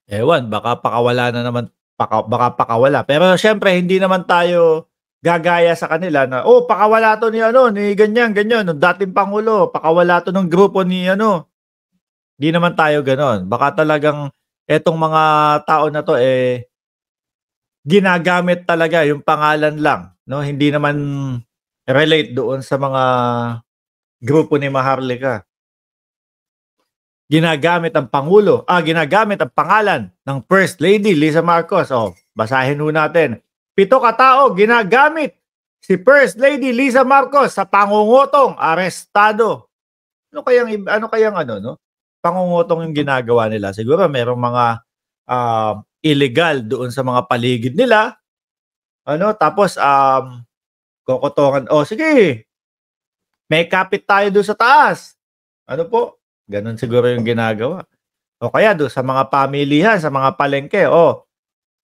Ewan, baka pakawala na naman, baka pakawala. Pero siyempre hindi naman tayo gagaya sa kanila na, "Oh, pakawala 'to ni ano, ni ganyan, ganyan, nung dating pangulo, pakawala 'to ng grupo ni ano." 'Di naman tayo gano'n. Baka talagang etong mga tao na 'to, eh, ginagamit talaga yung pangalan lang 'no, hindi naman relate doon sa mga grupo ni Maharlika. Ginagamit ang pangalan ng First Lady Lisa Marcos. Oh, basahin ho natin. 7 katao ginagamit si First Lady Lisa Marcos sa pangungutong, arestado. Ano kayang ano 'no, pangungutong yung ginagawa nila. Siguro merong mga, illegal doon sa mga paligid nila ano, tapos, kokotongan, "Oh, sige, may kapit tayo dun sa taas." Ano po, gano'n siguro yung ginagawa. O kaya do'n sa mga pamilihan, sa mga palengke, "Oh,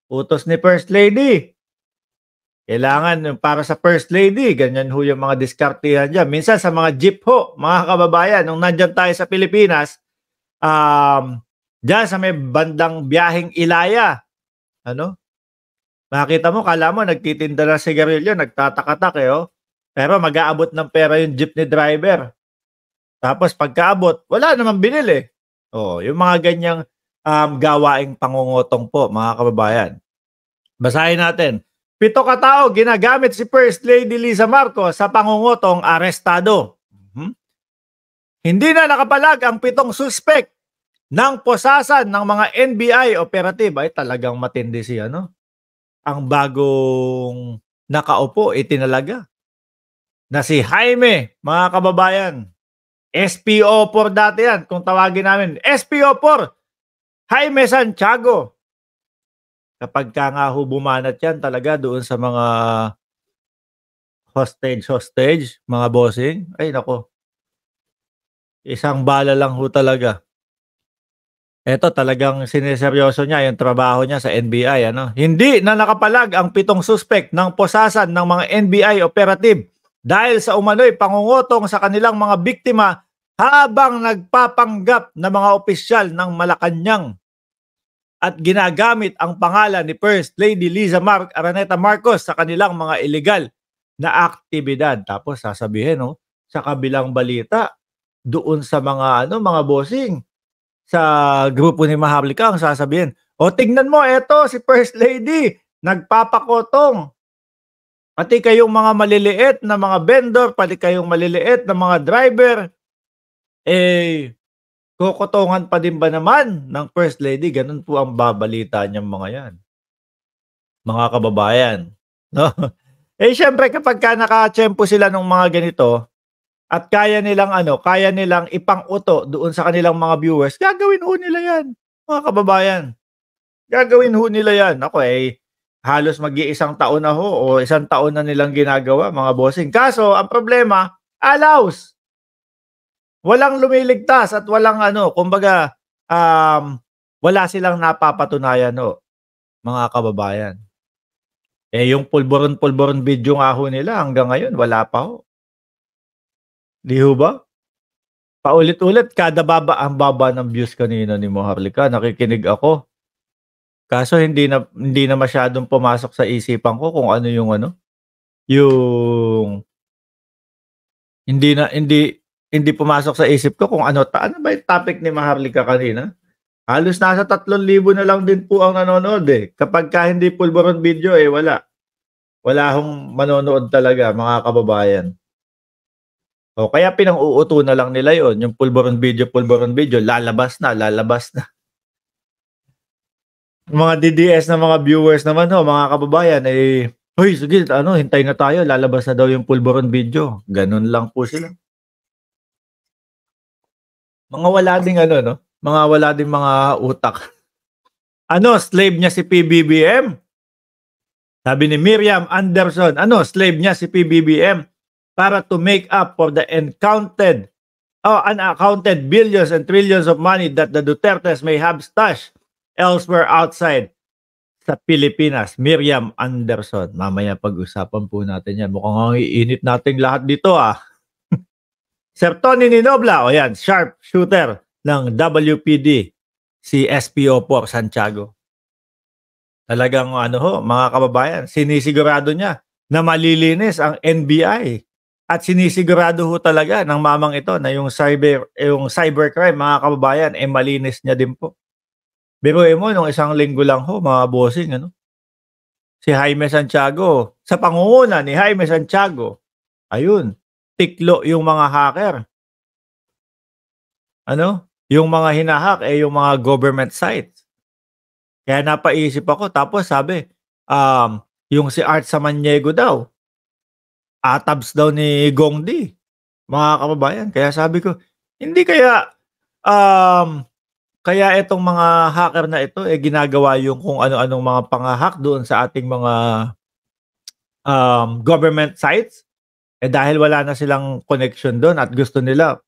utos ni First Lady, kailangan yung para sa First Lady." Ganyan ho yung mga diskartehan diyan. Minsan sa mga jeep ho, mga kababayan, nung nandiyan tayo sa Pilipinas, diyan sa may bandang biyaheng Ilaya, ano, makita mo, akala mo nagtitinda ng sigarilyo, nagtatatak, eh, oh. Pero mag-aabot ng pera yung jeepney driver. Tapos pagkaabot, wala namang binili. Oo, yung mga ganyang, gawaing pangungutong po, mga kababayan. Basahin natin. 7 katao ginagamit si First Lady Lisa Marcos sa pangungutong, arestado. Hindi na nakapalag ang 7 suspek ng posasan ng mga NBI operative. Ay, talagang matindi si ano, ang bagong nakaupo, itinalaga na si Jaime, mga kababayan. SPO4 dati yan, kung tawagin namin. SPO4, Jaime Santiago. Kapag ka nga ho bumanat yan talaga doon sa mga hostage, mga bossing, ay nako, isang bala lang ho talaga. Eto talagang sineseryoso niya yung trabaho niya sa NBI. Ano? Hindi na nakapalag ang 7 suspect ng posasan ng mga NBI operative dahil sa umano'y pangungutong sa kanilang mga biktima habang nagpapanggap na mga opisyal ng Malacanang at ginagamit ang pangalan ni First Lady Liza Araneta Marcos sa kanilang mga illegal na aktibidad. Tapos sasabihin, no, sa kabilang balita, doon sa mga mga bossing sa grupo ni Maharlika, ang sasabihin, "O tignan mo, eto si First Lady, nagpapakotong. Pati kayong mga maliliit na mga vendor, pati kayong maliliit na mga driver, eh, kokotongan pa din ba naman ng First Lady?" Ganun po ang babalita niyang mga yan, mga kababayan. No? Eh, siyempre kapagka nakatiyempo sila ng mga ganito at kaya nilang ipang-uto doon sa kanilang mga viewers, gagawin ho nila yan, mga kababayan. Gagawin ho nila yan. Ako, eh, halos mag-iisang taon na ho o isang taon na nilang ginagawa, mga bossing. Kaso ang problema, allows. Walang lumiligtas at walang kumbaga, wala silang napapatunayan ho, mga kababayan. Eh, yung pulburon-pulburon video nga ho nila hanggang ngayon wala pa ho. 'Di ho ba? Paulit-ulit kada ang baba ng views kanina ni Maharlika, nakikinig ako. Kaso hindi na masyadong pumasok sa isipan ko kung ano yung hindi pumasok sa isip ko kung ano ba yung topic ni Maharlika kanina? Halos nasa 3,000 na lang din po ang nanonood, eh. Kapagka hindi pulburon video, eh, wala. Wala hong manonood talaga, mga kababayan. O kaya pinang-uuto na lang nila yon, yung pulburon video, lalabas na. Mga DDS na mga viewers naman ho, mga kababayan, eh, "Hoy, sige, hintay na tayo, lalabas na daw yung pulburon video." Ganun lang po sila. Mga wala ding no, mga wala ding mga utak. Slave niya si PBBM? Sabi ni Miriam Anderson, slave niya si PBBM para to make up for the unaccounted billions and trillions of money that the Dutertes may have stashed elsewhere outside sa Pilipinas. Miriam Anderson. Mamaya pag-usapan po natin yan. Mukhang iinit natin lahat dito, Sir Tony Ninobla, o yan, sharp shooter ng WPD. si SPO4 Santiago. Talagang ano ho, mga kababayan, sinisigurado niya na malilinis ang NBI at sinisigurado ho talaga ng mamang ito na yung cybercrime, mga kababayan, malinis niya din po. Biruin mo nung isang linggo lang ho, mga bossing, ano, si Jaime Santiago, sa pangunguna ni Jaime Santiago, ayun, tiklo yung mga hacker. Ano, yung mga hina-hack yung mga government sites. Kaya napaisip ako tapos sabi, yung si Art Samaniego daw, atabs daw ni Gong D, mga kababayan. Kaya sabi ko, hindi kaya, kaya itong mga hacker na ito, ginagawa yung kung ano-anong mga pangha-hack doon sa ating mga, government sites? Dahil wala na silang connection doon at gusto nila,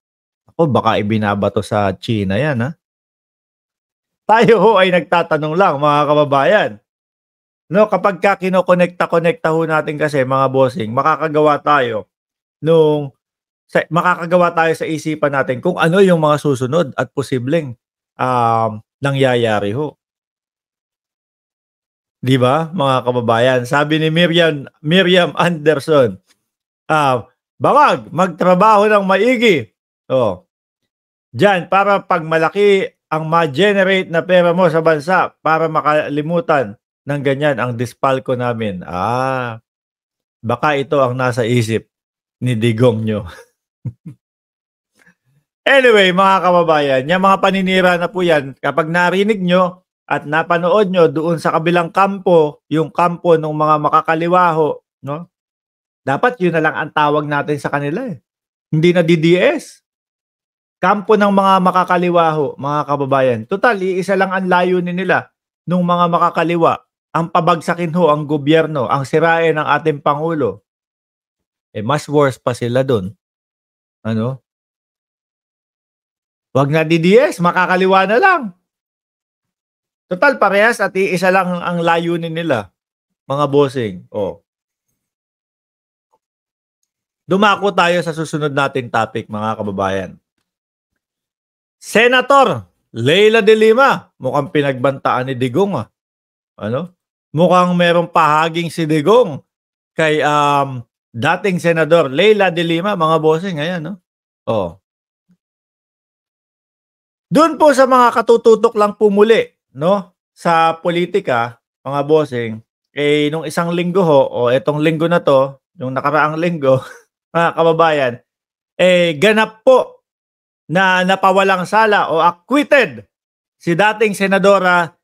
ako baka ibinabato sa China yan, ha? Tayo ho ay nagtatanong lang, mga kababayan. No, kapagka kinokonekta-konekta ho natin kasi, mga bossing, makakagawa tayo sa isipan natin kung ano yung mga susunod at posibleng, nangyayari ho. 'Di ba, mga kababayan? Sabi ni Miriam Anderson, "Bawag magtrabaho ng maigi." Oh, diyan para 'pag malaki ang ma-generate na pera mo sa bansa para makalimutan ng ganyan ang dispalko namin. Baka ito ang nasa isip ni Digong niyo. Anyway, mga kababayan, yang mga paninira na po yan, kapag narinig nyo at napanood nyo doon sa kabilang kampo, yung kampo ng mga makakaliwaho, no? Dapat yun na lang ang tawag natin sa kanila eh. Hindi na DDS. Kampo ng mga makakaliwaho, mga kababayan. Total, iisa lang ang layunin nila nung mga makakaliwa. Ang pabagsakin ho ang gobyerno, ang sirain ng ating Pangulo. Mas worse pa sila doon. Ano? Wag na DDS, makakaliwa na lang. Total, parehas at iisa lang ang layunin nila, mga bossing. Dumako tayo sa susunod nating topic, mga kababayan. Senator Leila de Lima, mukhang pinagbantaan ni Digong. Ano? Mukhang merong pahaging si Digong kay dating Senador Leila de Lima, mga bossing, ayan, no? Doon po sa mga katututok lang po muli, no, sa politika, mga bossing, nung isang linggo ho, etong linggo na to, yung nakaraang linggo, mga kababayan, ganap po na napawalang sala o acquitted si dating Senadora